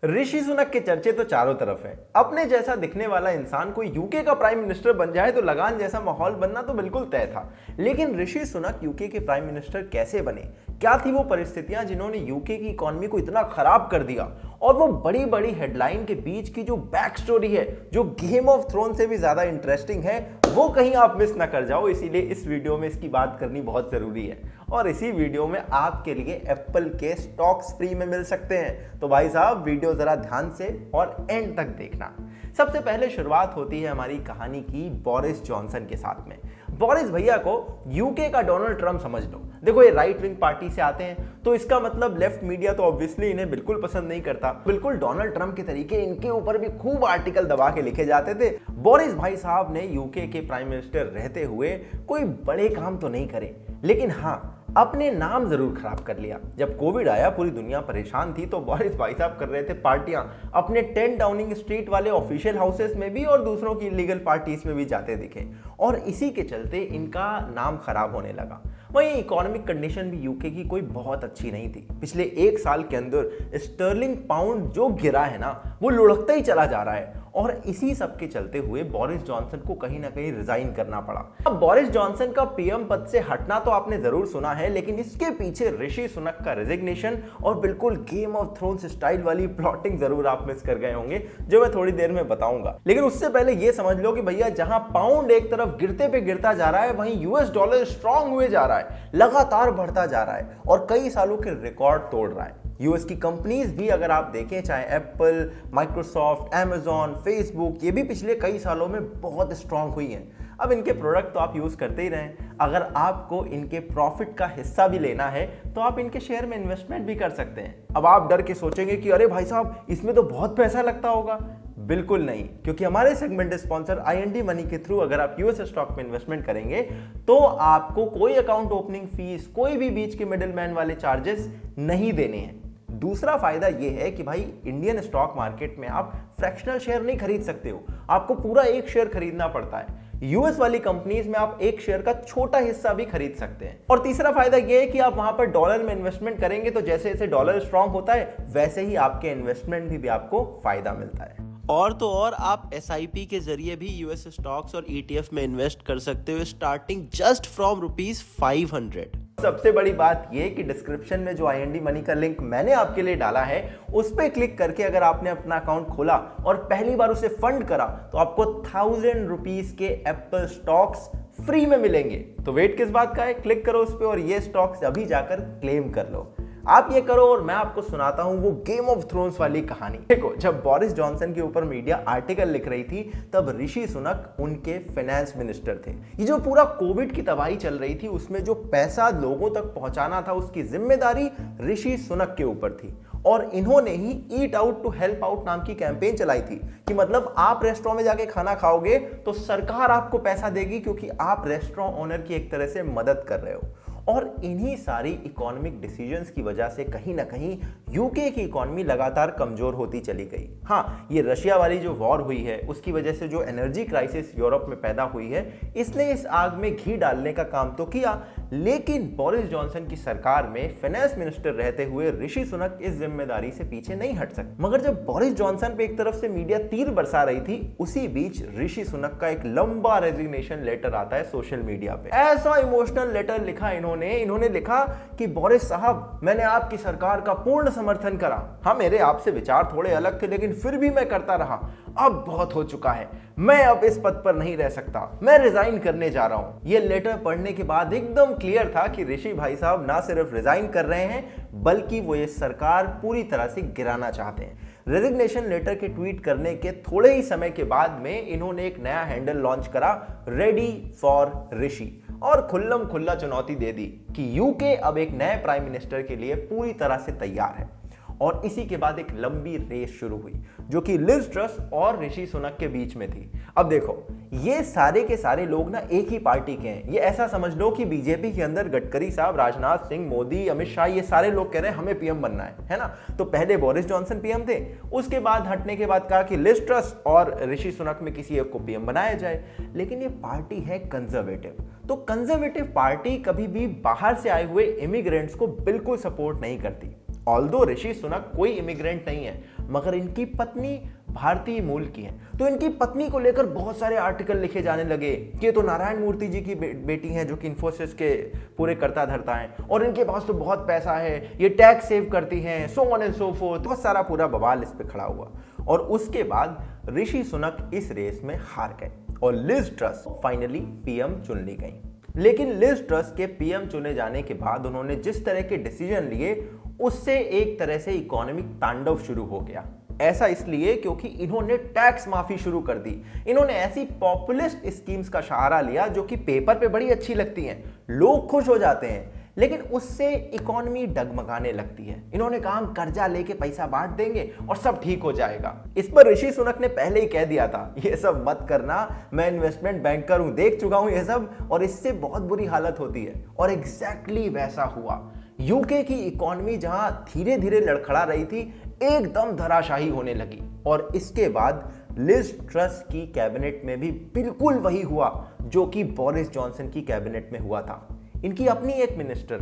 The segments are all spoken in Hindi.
ऋषि सुनक के चर्चे तो चारों तरफ है। अपने जैसा दिखने वाला इंसान कोई यूके का प्राइम मिनिस्टर बन जाए तो लगान जैसा माहौल बनना तो बिल्कुल तय था। लेकिन ऋषि सुनक यूके के प्राइम मिनिस्टर कैसे बने? क्या थी वो परिस्थितियां जिन्होंने यूके की इकोनॉमी को इतना खराब कर दिया? और वो बड़ी बड़ी हेडलाइन के बीच की जो बैक स्टोरी है, जो गेम ऑफ थ्रोन से भी ज्यादा इंटरेस्टिंग है, वो कहीं आप मिस ना कर जाओ। इसीलिए इस वीडियो में इसकी बात करनी बहुत जरूरी है। और इसी वीडियो में आपके लिए एप्पल के स्टॉक्स फ्री में मिल सकते हैं। तो भाई साहब, वीडियो जरा ध्यान से और एंड तक देखना। सबसे पहले शुरुआत होती है हमारी कहानी की बोरिस जॉनसन के साथ में। बोरिस भैया को यूके का डोनाल्ड ट्रंप समझ लो। देखो, ये राइट विंग पार्टी से आते हैं, तो इसका मतलब लेफ्ट मीडिया तो ऑब्वियसली इन्हें बिल्कुल पसंद नहीं करता। बिल्कुल डोनाल्ड ट्रंप के तरीके इनके ऊपर भी खूब आर्टिकल दबा के लिखे जाते थे। बोरिस भाई साहब ने यूके के प्राइम मिनिस्टर रहते हुए कोई बड़े काम तो नहीं करे, लेकिन हाँ, अपने नाम जरूर खराब कर लिया। जब कोविड आया, पूरी दुनिया परेशान थी, तो बोरिस भाई साहब कर रहे थे पार्टियां अपने 10 डाउनिंग स्ट्रीट वाले ऑफिशियल हाउसेस में भी और दूसरों की इलीगल पार्टीज में भी जाते दिखे। और इसी के चलते इनका नाम खराब होने लगा। वहीं इकोनॉमिक कंडीशन भी यूके की कोई बहुत अच्छी नहीं थी। पिछले एक साल के अंदर स्टर्लिंग पाउंड जो गिरा है ना, वो लुढ़कता ही चला जा रहा है। और इसी सब के चलते हुए बोरिस जॉनसन को कहीं ना कहीं रिजाइन करना पड़ा। अब बोरिस जॉनसन का पीएम पद से हटना तो आपने जरूर सुना है, लेकिन इसके पीछे ऋषि सुनक का रेजिग्नेशन और बिल्कुल गेम ऑफ थ्रोन्स स्टाइल वाली प्लॉटिंग जरूर आप मिस कर गए होंगे, जो मैं थोड़ी देर में बताऊंगा। लेकिन उससे पहले ये समझ लो कि भैया, जहां पाउंड एक तरफ गिरते पे गिरता जा रहा है, वहीं यूएस डॉलर स्ट्रांग हुए जा रहा है, लगातार बढ़ता जा रहा है और कई सालों के रिकॉर्ड तोड़ रहा है। यूएस की कंपनीज भी अगर आप देखें, चाहे एप्पल, माइक्रोसॉफ्ट, अमेजॉन, फेसबुक, ये भी पिछले कई सालों में बहुत स्ट्रांग हुई हैं। अब इनके प्रोडक्ट तो आप यूज करते ही रहें। अगर आपको इनके प्रॉफिट का हिस्सा भी लेना है तो आप इनके शेयर में इन्वेस्टमेंट भी कर सकते हैं। अब आप डर के सोचेंगे कि अरे भाई साहब, इसमें तो बहुत पैसा लगता होगा। बिल्कुल नहीं, क्योंकि हमारे सेगमेंट स्पॉन्सर IND मनी के थ्रू अगर आप यूएस स्टॉक में इन्वेस्टमेंट करेंगे तो आपको कोई अकाउंट ओपनिंग फीस, कोई भी बीच के मिडिल मैन वाले चार्जेस नहीं देने हैं। दूसरा फायदा यह है कि भाई, इंडियन स्टॉक मार्केट में आप फ्रैक्शनल शेयर नहीं खरीद सकते हो, आपको पूरा एक शेयर खरीदना पड़ता है। यूएस वाली कंपनीज में आप एक शेयर का छोटा हिस्सा भी खरीद सकते हैं। और तीसरा फायदा यह है कि आप वहां पर डॉलर में इन्वेस्टमेंट करेंगे तो जैसे जैसे डॉलर स्ट्रांग होता है, वैसे ही आपके इन्वेस्टमेंट भी आपको फायदा मिलता है। और तो और, आप SIP के जरिए भी यूएस स्टॉक्स और ETF में इन्वेस्ट कर सकते हो, स्टार्टिंग जस्ट फ्रॉम ₹500। सबसे बड़ी बात यह कि डिस्क्रिप्शन में जो IND मनी का लिंक मैंने आपके लिए डाला है, उस पर क्लिक करके अगर आपने अपना अकाउंट खोला और पहली बार उसे फंड करा तो आपको 1000 रुपीज के एप्पल स्टॉक्स फ्री में मिलेंगे। तो वेट किस बात का है, क्लिक करो उस पर और ये स्टॉक्स अभी जाकर क्लेम कर लो। आप ये करो और मैं आपको सुनाता हूं वो गेम ऑफ थ्रोन्स वाली कहानी। देखो, जब बोरिस जॉनसन के ऊपर मीडिया आर्टिकल लिख रही थी, तब ऋषि सुनक उनके फाइनेंस मिनिस्टर थे। ये जो पूरा कोविड की तबाही चल रही थी, उसमें जो पैसा लोगों तक पहुंचाना था, उसकी जिम्मेदारी ऋषि सुनक के ऊपर थी। और इन्होंने ही eat out to help out नाम की कैंपेन चलाई थी कि मतलब आप रेस्टोरेंट में जाके खाना खाओगे तो सरकार आपको पैसा देगी, क्योंकि आप रेस्टोरेंट ओनर की एक तरह से मदद कर रहे हो। और इन्हीं सारी इकोनॉमिक डिसीजंस की वजह से कहीं ना कहीं यूके की इकोनॉमी लगातार कमजोर होती चली गई। हाँ, ये रशिया वाली जो वॉर हुई है, उसकी वजह से जो एनर्जी क्राइसिस यूरोप में पैदा हुई है, इसने इस आग में घी डालने का काम तो किया। लेकिन बोरिस जॉनसन की सरकार में फाइनेंस मिनिस्टर रहते हुए ऋषि सुनक इस जिम्मेदारी से पीछे नहीं हट सकते। मगर जब बोरिस जॉनसन पे एक तरफ से मीडिया तीर बरसा रही थी, उसी बीच ऋषि सुनक का एक लंबा रेजिग्नेशन लेटर आता है सोशल मीडिया पे। ऐसा इमोशनल लेटर लिखा इन्होंने लिखा कि बोरिस साहब, मैंने आपकी सरकार का पूर्ण समर्थन करा। हाँ, मेरे आपसे विचार थोड़े अलग थे, लेकिन फिर भी मैं करता रहा। अब बहुत हो चुका है, मैं अब इस पद पर नहीं रह सकता, मैं रिजाइन करने जा रहा हूं। यह लेटर पढ़ने के बाद एकदम क्लियर था कि ऋषि भाई साहब ना सिर्फ रिजाइन कर रहे हैं, बल्कि वो ये सरकार पूरी तरह से गिराना चाहते हैं। रेजिग्नेशन लेटर के ट्वीट करने के थोड़े ही समय के बाद में इन्होंने एक नया हैंडल लॉन्च करा, रेडी फॉर ऋषि, और खुल्लम खुल्ला चुनौती दे दी कि यूके अब एक नए प्राइम मिनिस्टर के लिए पूरी तरह से तैयार है। और इसी के बाद एक लंबी रेस शुरू हुई, जो कि लिज ट्रस और ऋषि सुनक के बीच में थी। अब देखो, ये सारे के सारे लोग ना एक ही पार्टी के हैं। ये ऐसा समझ लो कि बीजेपी के अंदर गडकरी साहब, राजनाथ सिंह, मोदी, अमित शाह, ये सारे लोग कह रहे हैं हमें पीएम बनना है ना। तो पहले बोरिस जॉनसन पीएम थे, उसके बाद हटने के बाद कहा कि लिज ट्रस और ऋषि सुनक में किसी एक को पीएम बनाया जाए। लेकिन ये पार्टी है कंजर्वेटिव, तो कंजर्वेटिव पार्टी कभी भी बाहर से आए हुए इमिग्रेंट्स को बिल्कुल सपोर्ट नहीं करती। ऑल्दो ऋषि सुनक कोई इमिग्रेंट नहीं है, मगर इनकी पत्नी भारतीय मूल की है। तो इनकी पत्नी को लेकर बहुत सारे आर्टिकल लिखे जाने लगे कि ये तो नारायण मूर्ति जी की बेटी हैं जो कि इन्फोसिस के पूरे करता धरता हैं और इनके पास तो बहुत पैसा है, ये टैक्स सेव करती हैं, so on and so fourth. बहुत सारा पूरा बवाल इस पे खड़ा हुआ और उसके बाद ऋषि सुनक इस रेस में हार गए और लिज ट्रस फाइनली पीएम चुन ली गई। लेकिन लिज ट्रस के पीएम चुने जाने के बाद उन्होंने जिस तरह के डिसीजन लिए उससे एक तरह से इकोनॉमिक तांडव शुरू हो गया। ऐसा इसलिए क्योंकि इन्होंने टैक्स माफी शुरू कर दी। इन्होंने ऐसी पॉपुलिस्ट स्कीम्स का सहारा लिया जो कि पेपर पे बड़ी अच्छी लगती हैं, लोग खुश हो जाते हैं, लेकिन उससे इकोनॉमी डगमगाने लगती है। इन्होंने कहा हम कर्जा लेके पैसा बांट देंगे और सब ठीक हो जाएगा। इस पर ऋषि सुनक ने पहले ही कह दिया था ये सब मत करना, मैं इन्वेस्टमेंट बैंकर हूं, देख चुका हूं ये सब और इससे बहुत बुरी हालत होती है। और एग्जैक्टली वैसा हुआ। यूके की इकोनॉमी जहां धीरे धीरे लड़खड़ा रही थी एकदम धराशाही होने लगी और इसके बाद लिज ट्रस की कैबिनेट में भी बिल्कुल वही हुआ जो कि बोरिस जॉनसन की कैबिनेट में हुआ था। इनकी अपनी एक मिनिस्टर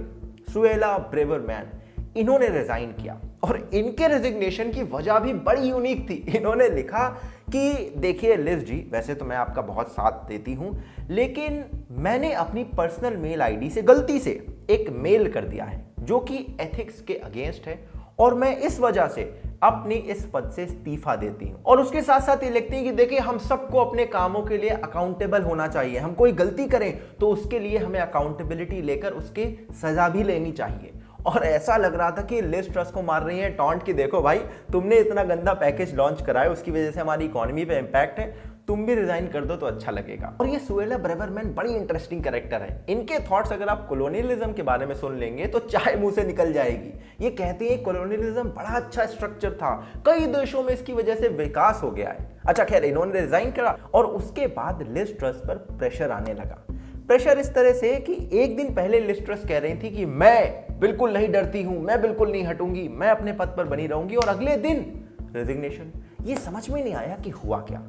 सुएला ब्रेवरमैन, इन्होंने रिजाइन किया और इनके रेजिग्नेशन की वजह भी बड़ी यूनिक थी। इन्होंने लिखा कि देखिए लिज जी, वैसे तो मैं आपका बहुत साथ देती हूं, लेकिन मैंने अपनी पर्सनल मेल आईडी से गलती से एक मेल कर दिया है जो कि एथिक्स के अगेंस्ट है और मैं इस वजह से अपनी इस पद से इस्तीफा देती हूं। और उसके साथ साथ ये लिखती हैं कि देखिए हम सबको अपने कामों के लिए अकाउंटेबल होना चाहिए। हम कोई गलती करें तो उसके लिए हमें अकाउंटेबिलिटी लेकर उसके सजा भी लेनी चाहिए। और ऐसा लग रहा था कि लिज ट्रस को मार रही है टॉन्ट की देखो भाई तुमने इतना गंदा पैकेज लॉन्च करा है, उसकी वजह से हमारी इकोनॉमी पे इंपैक्ट है, तुम भी रिजाइन कर दो तो अच्छा लगेगा। और ये सुएला ब्रेवरमैन बड़ी इंटरेस्टिंग कैरेक्टर है। इनके थॉट्स अगर आप कॉलोनियलिज्म के बारे में सुन लेंगे तो चाय मुंह से निकल जाएगी। ये कहते हैं कॉलोनियलिज्म बड़ा अच्छा स्ट्रक्चर था, कई देशों में इसकी वजह से विकास हो गया है। अच्छा खैर, इन्होंने रिजाइन करा और उसके बाद लिज ट्रस पर प्रेशर आने लगा। प्रेशर इस तरह से कि एक दिन पहले लिज ट्रस कह रही थी कि मैं बिल्कुल नहीं डरती हूं, मैं बिल्कुल नहीं हटूंगी, मैं अपने पद पर बनी रहूंगी, और अगले दिन रेजिग्नेशन। ये समझ में नहीं आया कि हुआ क्या।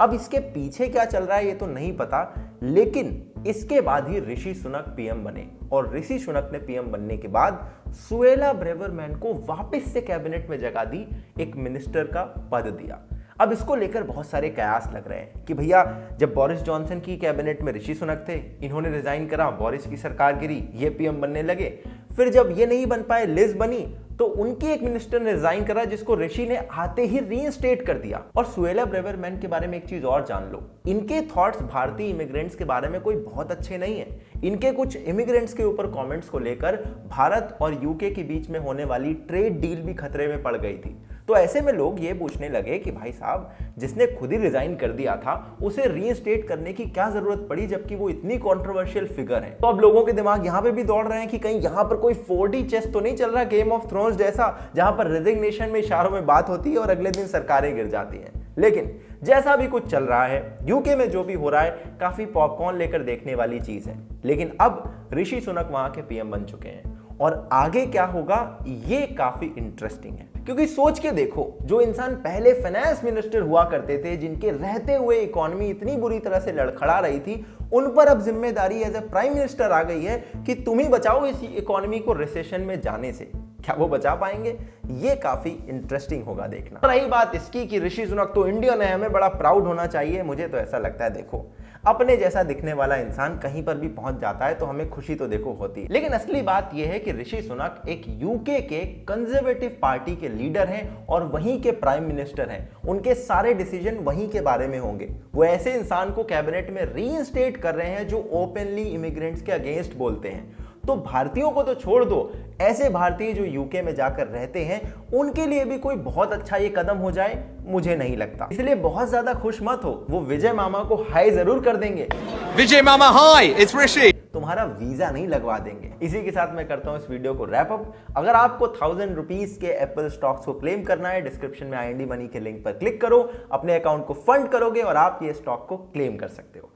अब इसके पीछे क्या चल रहा है ये तो नहीं पता, लेकिन इसके बाद ही ऋषि सुनक पीएम बने और ऋषि सुनक ने पीएम बनने के बाद सुएला ब्रेवरमैन को वापस से कैबिनेट में जगह दी, एक मिनिस्टर का पद दिया। अब इसको लेकर बहुत सारे कयास लग रहे हैं कि भैया जब बोरिस जॉनसन की कैबिनेट में ऋषि सुनक थे, इन्होंने रिजाइन करा, बोरिस की सरकार गिरी, ये पीएम बनने लगे। फिर जब ये नहीं बन पाए, लिज बनी, तो उनकी एक मिनिस्टर ने रिजाइन करा जिसको ऋषि ने आते ही रीइंस्टेट कर दिया। और सुएला ब्रेवरमैन के बारे में एक चीज और जान लो, इनके थॉट्स भारतीय इमिग्रेंट्स के बारे में कोई बहुत अच्छे नहीं है। इनके कुछ इमिग्रेंट्स के ऊपर कमेंट्स को लेकर भारत और यूके के बीच में होने वाली ट्रेड डील भी खतरे में पड़ गई थी। तो ऐसे में लोग ये पूछने लगे कि भाई साहब जिसने खुद ही रिजाइन कर दिया था उसे रीइंस्टेट करने की क्या जरूरत पड़ी जबकि वो इतनी कंट्रोवर्शियल फिगर है। तो अब लोगों के दिमाग यहाँ पे भी दौड़ रहे हैं कि कहीं यहाँ पर कोई 4D चेस तो नहीं चल रहा, गेम ऑफ थ्रोन्स जैसा, जहां पर रेजिग्नेशन में इशारों में बात होती है और अगले दिन सरकारें गिर जाती हैं। लेकिन जैसा भी कुछ चल रहा है, यूके में जो भी हो रहा है, काफी पॉपकॉर्न लेकर देखने वाली चीज है। लेकिन अब ऋषि सुनक वहां के पीएम बन चुके हैं और आगे क्या होगा ये काफी इंटरेस्टिंग है। क्योंकि सोच के देखो, जो इंसान पहले फाइनेंस मिनिस्टर हुआ करते थे, जिनके रहते हुए इकोनॉमी इतनी बुरी तरह से लड़खड़ा रही थी, उन पर अब जिम्मेदारी एज ए प्राइम मिनिस्टर आ गई है कि तुम ही बचाओ इस इकोनॉमी को रिसेशन में जाने से। क्या वो बचा पाएंगे? ये काफी इंटरेस्टिंग होगा देखना। रही बात इसकी कि ऋषि सुनक तो इंडियन है, हमें बड़ा प्राउड होना चाहिए, मुझे तो ऐसा लगता है देखो अपने जैसा दिखने वाला इंसान कहीं पर भी पहुंच जाता है तो हमें खुशी तो देखो होती है। लेकिन असली बात यह है कि ऋषि सुनक एक यूके के कंजर्वेटिव पार्टी के लीडर हैं और वहीं के प्राइम मिनिस्टर हैं। उनके सारे डिसीजन वहीं के बारे में होंगे। वो ऐसे इंसान को कैबिनेट में रीइंस्टेट कर रहे हैं जो ओपनली इमिग्रेंट्स के अगेंस्ट बोलते हैं। तो भारतीयों को तो छोड़ दो, ऐसे भारतीय जो यूके में जाकर रहते हैं उनके लिए भी कोई बहुत अच्छा ये कदम हो जाए मुझे नहीं लगता। इसलिए बहुत ज्यादा खुश मत हो, वो विजय मामा को हाई जरूर कर देंगे। विजय मामा हाय, इट्स ऋषि। तुम्हारा वीजा नहीं लगवा देंगे। इसी के साथ मैं करता हूं इस वीडियो को रैप अप। अगर आपको 1000 रुपीज के एप्पल स्टॉक्स को क्लेम करना है, डिस्क्रिप्शन में IND मनी के लिंक पर क्लिक करो, अपने अकाउंट को फंड करोगे और आप ये स्टॉक को क्लेम कर सकते हो।